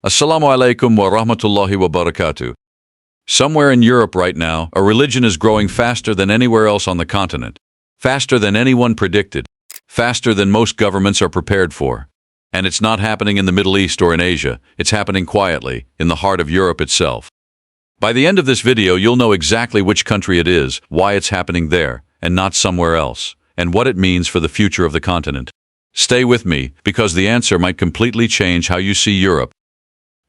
Assalamu alaikum wa rahmatullahi wa barakatuh. Somewhere in Europe right now, a religion is growing faster than anywhere else on the continent. Faster than anyone predicted. Faster than most governments are prepared for. And it's not happening in the Middle East or in Asia, it's happening quietly, in the heart of Europe itself. By the end of this video, you'll know exactly which country it is, why it's happening there, and not somewhere else, and what it means for the future of the continent. Stay with me, because the answer might completely change how you see Europe.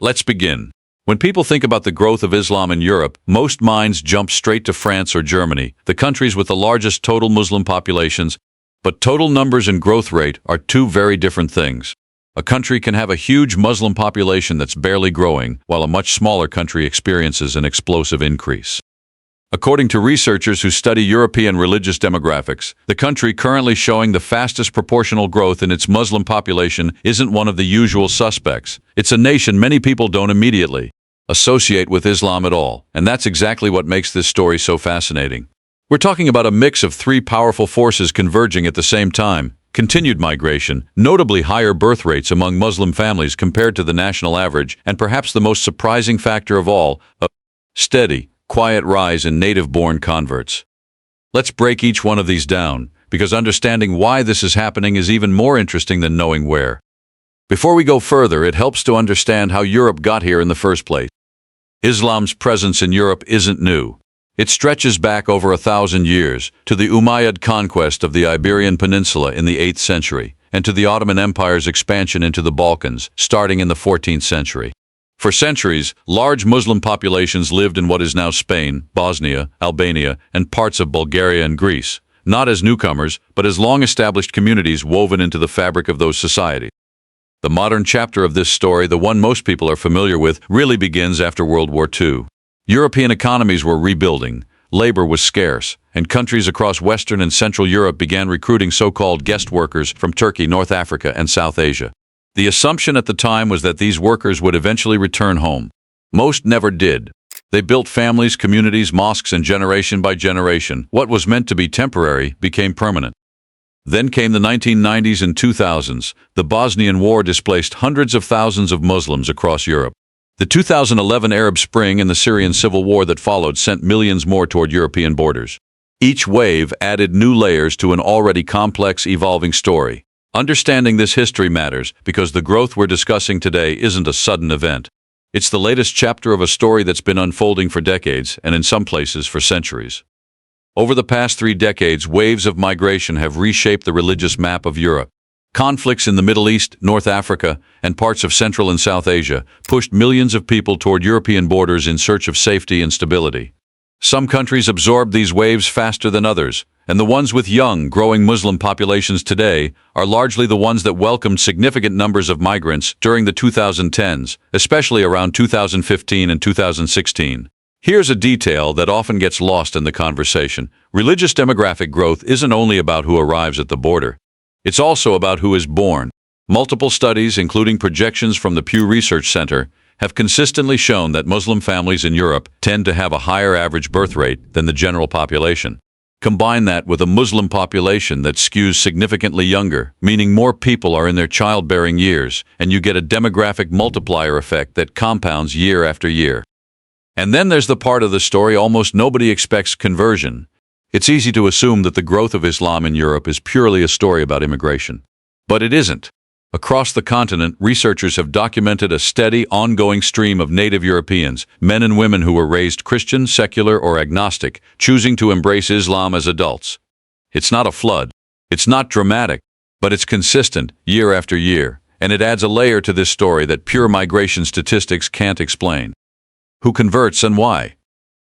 Let's begin. When people think about the growth of Islam in Europe, most minds jump straight to France or Germany, the countries with the largest total Muslim populations. But total numbers and growth rate are two very different things. A country can have a huge Muslim population that's barely growing, while a much smaller country experiences an explosive increase. According to researchers who study European religious demographics, the country currently showing the fastest proportional growth in its Muslim population isn't one of the usual suspects. It's a nation many people don't immediately associate with Islam at all, and that's exactly what makes this story so fascinating. We're talking about a mix of three powerful forces converging at the same time: continued migration, notably higher birth rates among Muslim families compared to the national average, and perhaps the most surprising factor of all, a steady, quiet rise in native-born converts. Let's break each one of these down, because understanding why this is happening is even more interesting than knowing where. Before we go further, it helps to understand how Europe got here in the first place. Islam's presence in Europe isn't new. It stretches back over 1,000 years, to the Umayyad conquest of the Iberian Peninsula in the 8th century, and to the Ottoman Empire's expansion into the Balkans, starting in the 14th century. For centuries, large Muslim populations lived in what is now Spain, Bosnia, Albania, and parts of Bulgaria and Greece, not as newcomers, but as long-established communities woven into the fabric of those societies. The modern chapter of this story, the one most people are familiar with, really begins after World War II. European economies were rebuilding, labor was scarce, and countries across Western and Central Europe began recruiting so-called guest workers from Turkey, North Africa, and South Asia. The assumption at the time was that these workers would eventually return home. Most never did. They built families, communities, mosques, and generation by generation, what was meant to be temporary became permanent. Then came the 1990s and 2000s. The Bosnian War displaced hundreds of thousands of Muslims across Europe. The 2011 Arab Spring and the Syrian civil war that followed sent millions more toward European borders. Each wave added new layers to an already complex, evolving story. Understanding this history matters because the growth we're discussing today isn't a sudden event. It's the latest chapter of a story that's been unfolding for decades, and in some places for centuries. Over the past 3 decades, waves of migration have reshaped the religious map of Europe. Conflicts in the Middle East, North Africa, and parts of Central and South Asia pushed millions of people toward European borders in search of safety and stability. Some countries absorbed these waves faster than others, and the ones with young, growing Muslim populations today are largely the ones that welcomed significant numbers of migrants during the 2010s, especially around 2015 and 2016. Here's a detail that often gets lost in the conversation. Religious demographic growth isn't only about who arrives at the border. It's also about who is born. Multiple studies, including projections from the Pew Research Center, have consistently shown that Muslim families in Europe tend to have a higher average birth rate than the general population. Combine that with a Muslim population that skews significantly younger, meaning more people are in their childbearing years, and you get a demographic multiplier effect that compounds year after year. And then there's the part of the story almost nobody expects: conversion. It's easy to assume that the growth of Islam in Europe is purely a story about immigration. But it isn't. Across the continent, researchers have documented a steady, ongoing stream of native Europeans, men and women who were raised Christian, secular, or agnostic, choosing to embrace Islam as adults. It's not a flood. It's not dramatic, but it's consistent, year after year, and it adds a layer to this story that pure migration statistics can't explain. Who converts and why?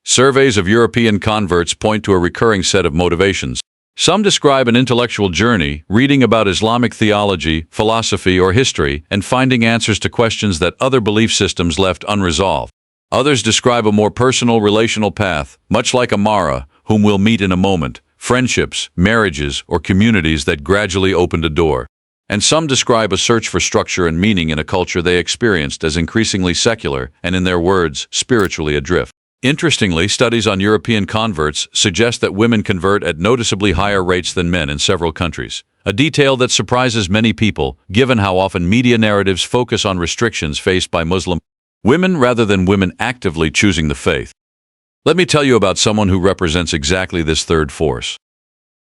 Surveys of European converts point to a recurring set of motivations. Some describe an intellectual journey, reading about Islamic theology, philosophy, or history, and finding answers to questions that other belief systems left unresolved. Others describe a more personal relational path, much like Amara, whom we'll meet in a moment, friendships, marriages, or communities that gradually opened a door. And some describe a search for structure and meaning in a culture they experienced as increasingly secular and, in their words, spiritually adrift. Interestingly, studies on European converts suggest that women convert at noticeably higher rates than men in several countries, a detail that surprises many people, given how often media narratives focus on restrictions faced by Muslim Women rather than women actively choosing the faith. Let me tell you about someone who represents exactly this third force.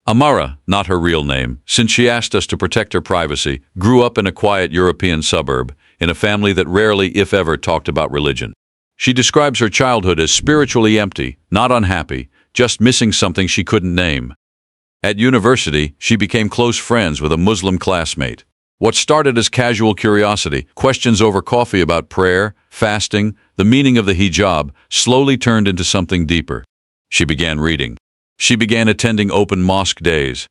Amara, not her real name, since she asked us to protect her privacy, grew up in a quiet European suburb, in a family that rarely, if ever, talked about religion. She describes her childhood as spiritually empty, not unhappy, just missing something she couldn't name. At university, she became close friends with a Muslim classmate. What started as casual curiosity, questions over coffee about prayer, fasting, the meaning of the hijab, slowly turned into something deeper. She began reading. She began attending open mosque days.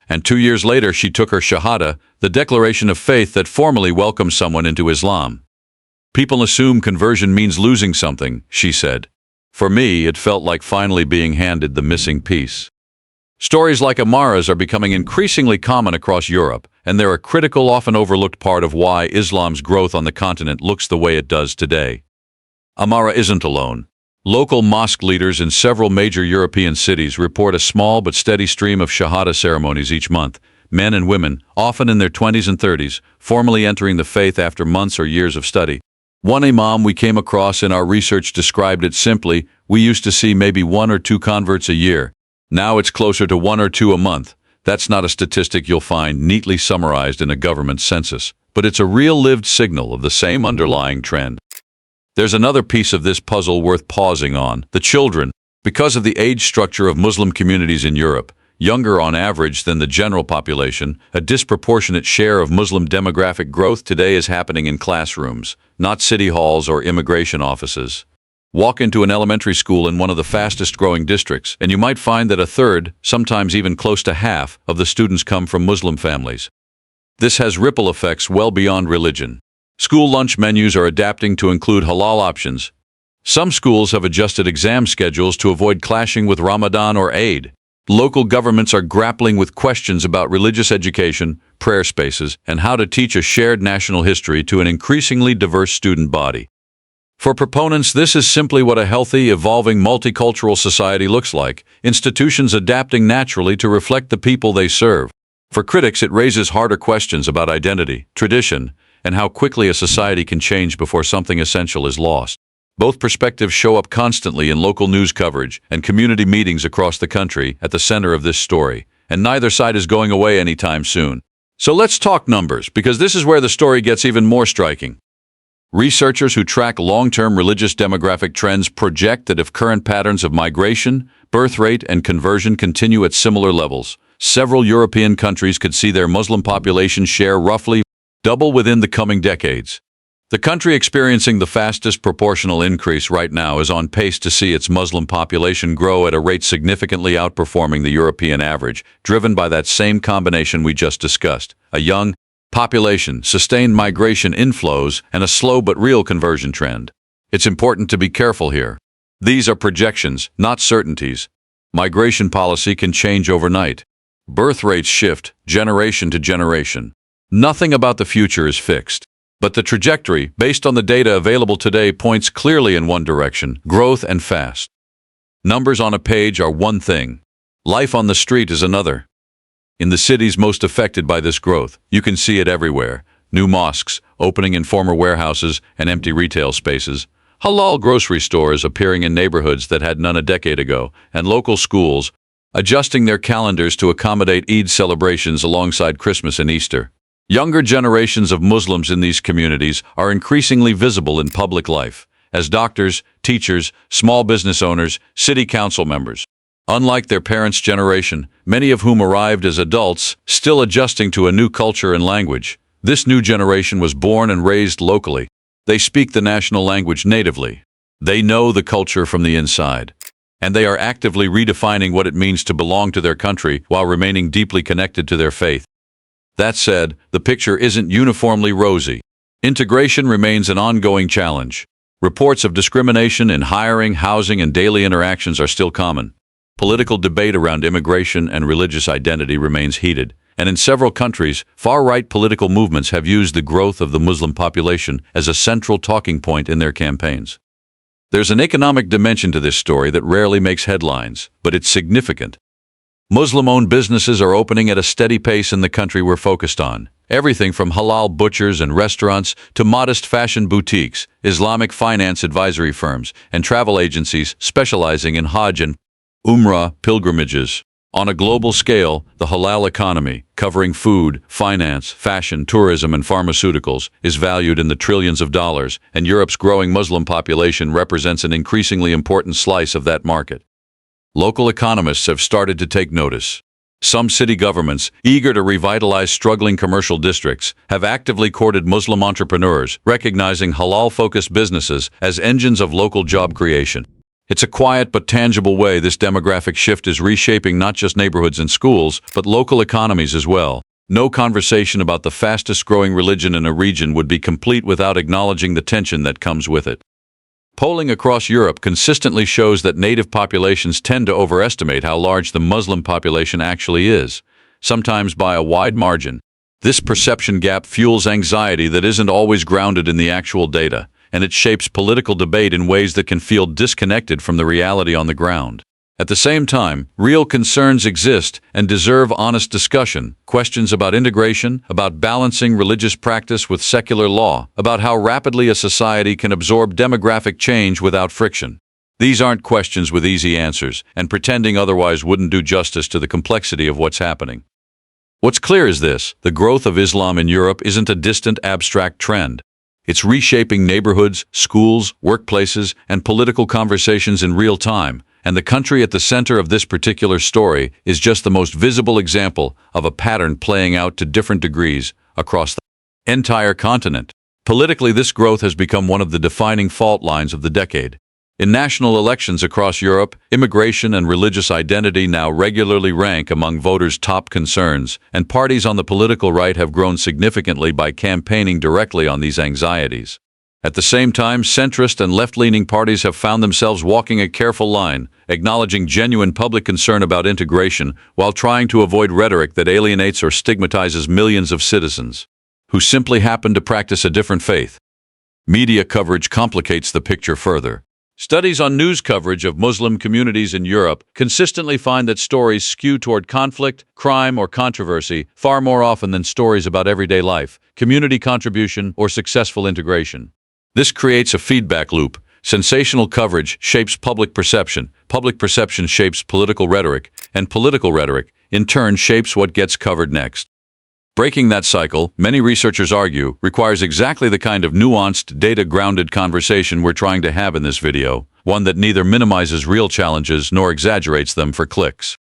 And 2 years later, she took her shahada, the declaration of faith that formally welcomes someone into Islam. People assume conversion means losing something, she said. For me, it felt like finally being handed the missing piece. Stories like Amara's are becoming increasingly common across Europe, and they're a critical, often overlooked part of why Islam's growth on the continent looks the way it does today. Amara isn't alone. Local mosque leaders in several major European cities report a small but steady stream of shahada ceremonies each month, men and women, often in their 20s and 30s, formally entering the faith after months or years of study. One imam we came across in our research described it simply: we used to see maybe 1 or 2 converts a year. Now it's closer to 1 or 2 a month. That's not a statistic you'll find neatly summarized in a government census, but it's a real lived signal of the same underlying trend. There's another piece of this puzzle worth pausing on: the children. Because of the age structure of Muslim communities in Europe, younger on average than the general population, a disproportionate share of Muslim demographic growth today is happening in classrooms, not city halls or immigration offices. Walk into an elementary school in one of the fastest-growing districts, and you might find that a third, sometimes even close to half, of the students come from Muslim families. This has ripple effects well beyond religion. School lunch menus are adapting to include halal options. Some schools have adjusted exam schedules to avoid clashing with Ramadan or Eid. Local governments are grappling with questions about religious education, prayer spaces, and how to teach a shared national history to an increasingly diverse student body. For proponents, this is simply what a healthy, evolving, multicultural society looks like, institutions adapting naturally to reflect the people they serve. For critics, it raises harder questions about identity, tradition, and how quickly a society can change before something essential is lost. Both perspectives show up constantly in local news coverage and community meetings across the country at the center of this story, and neither side is going away anytime soon. So let's talk numbers, because this is where the story gets even more striking. Researchers who track long-term religious demographic trends project that if current patterns of migration, birth rate, and conversion continue at similar levels, several European countries could see their Muslim population share roughly double within the coming decades. The country experiencing the fastest proportional increase right now is on pace to see its Muslim population grow at a rate significantly outperforming the European average, driven by that same combination we just discussed: a young population, sustained migration inflows, and a slow but real conversion trend. It's important to be careful here. These are projections, not certainties. Migration policy can change overnight. Birth rates shift, generation to generation. Nothing about the future is fixed. But the trajectory, based on the data available today, points clearly in one direction: growth, and fast. Numbers on a page are one thing. Life on the street is another. In the cities most affected by this growth, you can see it everywhere: new mosques opening in former warehouses and empty retail spaces, halal grocery stores appearing in neighborhoods that had none a decade ago, and local schools adjusting their calendars to accommodate Eid celebrations alongside Christmas and Easter. Younger generations of Muslims in these communities are increasingly visible in public life, as doctors, teachers, small business owners, city council members. Unlike their parents' generation, many of whom arrived as adults, still adjusting to a new culture and language, this new generation was born and raised locally. They speak the national language natively. They know the culture from the inside. And they are actively redefining what it means to belong to their country while remaining deeply connected to their faith. That said, the picture isn't uniformly rosy. Integration remains an ongoing challenge. Reports of discrimination in hiring, housing, and daily interactions are still common. Political debate around immigration and religious identity remains heated, and in several countries, far-right political movements have used the growth of the Muslim population as a central talking point in their campaigns. There's an economic dimension to this story that rarely makes headlines, but it's significant. Muslim-owned businesses are opening at a steady pace in the country we're focused on, Everything from halal butchers and restaurants to modest fashion boutiques, Islamic finance advisory firms, and travel agencies specializing in Hajj and Umrah pilgrimages. On a global scale, the halal economy, covering food, finance, fashion, tourism, and pharmaceuticals, is valued in the trillions of dollars, and Europe's growing Muslim population represents an increasingly important slice of that market. Local economists have started to take notice. Some city governments, eager to revitalize struggling commercial districts, have actively courted Muslim entrepreneurs, recognizing halal-focused businesses as engines of local job creation. It's a quiet but tangible way this demographic shift is reshaping not just neighborhoods and schools, but local economies as well. No conversation about the fastest-growing religion in a region would be complete without acknowledging the tension that comes with it. Polling across Europe consistently shows that native populations tend to overestimate how large the Muslim population actually is, sometimes by a wide margin. This perception gap fuels anxiety that isn't always grounded in the actual data, and it shapes political debate in ways that can feel disconnected from the reality on the ground. At the same time, real concerns exist and deserve honest discussion. Questions about integration, about balancing religious practice with secular law, about how rapidly a society can absorb demographic change without friction. These aren't questions with easy answers, and pretending otherwise wouldn't do justice to the complexity of what's happening. What's clear is this: the growth of Islam in Europe isn't a distant, abstract trend. It's reshaping neighborhoods, schools, workplaces, and political conversations in real time. And the country at the center of this particular story is just the most visible example of a pattern playing out to different degrees across the entire continent. Politically, this growth has become one of the defining fault lines of the decade. In national elections across Europe, immigration and religious identity now regularly rank among voters' top concerns, and parties on the political right have grown significantly by campaigning directly on these anxieties. At the same time, centrist and left-leaning parties have found themselves walking a careful line, acknowledging genuine public concern about integration while trying to avoid rhetoric that alienates or stigmatizes millions of citizens who simply happen to practice a different faith. Media coverage complicates the picture further. Studies on news coverage of Muslim communities in Europe consistently find that stories skew toward conflict, crime, or controversy far more often than stories about everyday life, community contribution, or successful integration. This creates a feedback loop. Sensational coverage shapes public perception shapes political rhetoric, and political rhetoric, in turn, shapes what gets covered next. Breaking that cycle, many researchers argue, requires exactly the kind of nuanced, data-grounded conversation we're trying to have in this video, one that neither minimizes real challenges nor exaggerates them for clicks.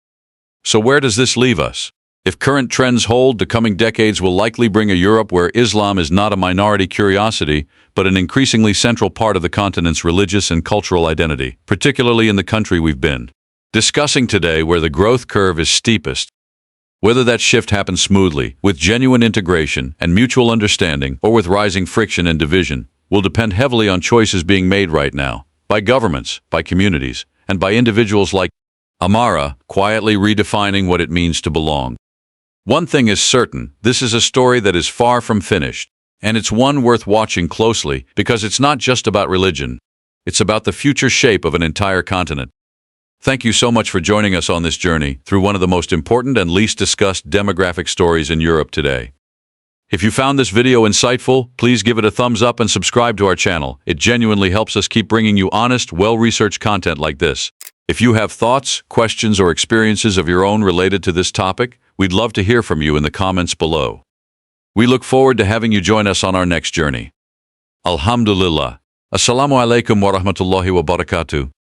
So where does this leave us? If current trends hold, the coming decades will likely bring a Europe where Islam is not a minority curiosity, but an increasingly central part of the continent's religious and cultural identity, particularly in the country we've been discussing today, where the growth curve is steepest. Whether that shift happens smoothly, with genuine integration and mutual understanding, or with rising friction and division, will depend heavily on choices being made right now, by governments, by communities, and by individuals like Amara, quietly redefining what it means to belong. One thing is certain: this is a story that is far from finished, and it's one worth watching closely because it's not just about religion. It's about the future shape of an entire continent. Thank you so much for joining us on this journey through one of the most important and least discussed demographic stories in Europe today. If you found this video insightful, please give it a thumbs up and subscribe to our channel. It genuinely helps us keep bringing you honest, well-researched content like this. If you have thoughts, questions, or experiences of your own related to this topic, we'd love to hear from you in the comments below. We look forward to having you join us on our next journey. Alhamdulillah. Assalamu alaikum wa rahmatullahi wa barakatuh.